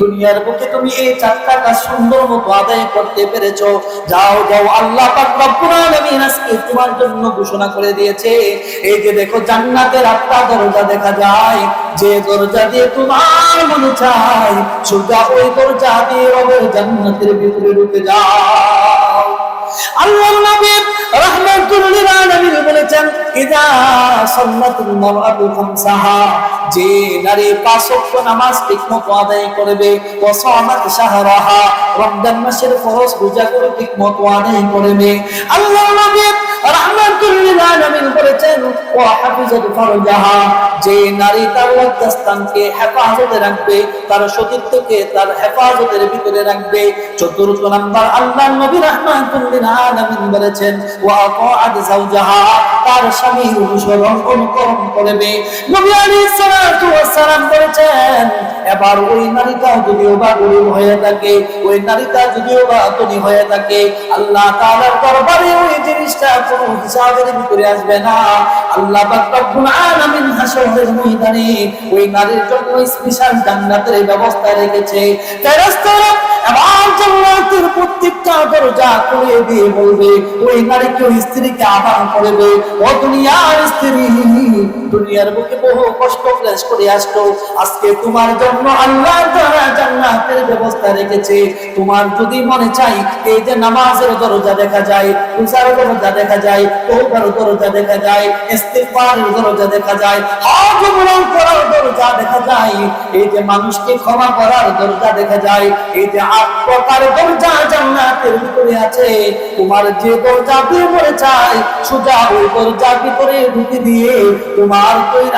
দুনিয়ার বুকে তুমি এই চারটা কাজ সুন্দর মতো আদায় করতে পেরেছো, যাও যাও, আল্লাহ পাক রব্বুল আলামিন আজকে তোমার জন্য ঘোষণা করে দিয়েছে। এই যে দেখো জান্নাতের আটটা দরজা দেখা যায়, যে দরজা দিয়ে তোমার মনে চায় সোজা ওই দরজা দিয়ে রবের জান্নাতের ভিতরে ঢুকে যাও। আল্লাহর নবী রাহমাতুল লিল আলামিন বলেছেন, ইযা সাল্লাতুল মারআতু খামসাহা, যে নারী পাঁচ ওয়াক্ত নামাজ ঠিকমতো আদায় করবে, ওয়া সামাত শাহরাহা, রমজান মাসের ফরজ রোজাগুলো ঠিকমতো আদায় করবে, আল্লাহর নবী রাহমাতুল লিল আলামিন বলেছেন, ওয়া হাফিজাত ফারজাহা, যে নারী তার লজ্জাস্থানকে হেফাজতে রাখবে, তার সতীত্বকে তার হেফাজতের ভিতরে রাখবে। চতুর্থ নাম্বার আল্লাহর নবী রাহমাতুল লিল আলামিন বলেছেন, ওয়া আতাআত যাওজাহা, তার স্বামীর অনুকরণ করবে। নবী আলাইহিস সালাতু ওয়াস সালাম বলেছেন, এবার ওই নারীটা যদিও বা গরিব হয়ে থাকে, ওই নারীটা যদিও বা ধনী হয়ে থাকে, আল্লাহ তাআলার দরবারে ওই জিনিসটা কোনো হিসাবের ভিতরে আসবে না। আল্লাহ পাক রব্বুল আলামিন হাসরের ময়দানে ওই নারীর জন্য স্পেশাল জান্নাতের ব্যবস্থা রেখেছে। ফেরেশতারা এবার জান্নাতের প্রত্যেকটা দরজা খুলে দিয়ে বলবে, ওই নারীকে ওই স্ত্রীকে আহ্বান করবে, ও দুনিয়ার স্ত্রী, দুনিয়ার বুকে বহু কষ্ট ক্লেশ করে আসতো, আজকে তোমার জন্য আল্লাহ তাআলা জান্নাতের ব্যবস্থা রেখেছে। তোমার যদি মনে চাই, এই যে নামাজের দরজা দেখা যায়, রোজার দরজা দেখা যায়, তওবার দরজা দেখা যায়, ইস্তিগফারের দরজা দেখা যায়, হজ ওমরা করার দরজা দেখা যায়, এই যে মানুষকে ক্ষমা করার দরজা দেখা যায়, এই যে ৮ প্রকার দরজা জান্নাতের ভিতরে আছে। তোমার যে দরজা দিয়ে মনে চাই সোজা ওই দরজার ভিতরে ঢুকে দিয়ে তোমার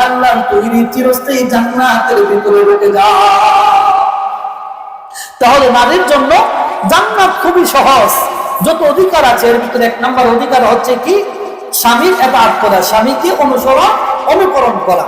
আল্লাহর তৈরি চিরস্থায়ী জান্নাতের ভিতরে ঢুকে যাও। তাহলে নারীর জন্য জান্নাত খুবই সহজ। যত অধিকার আছে এর ভিতরে ১ নম্বর অধিকার হচ্ছে কি, স্বামীর ইবাদত করা, স্বামীকে অনুকরণ করা।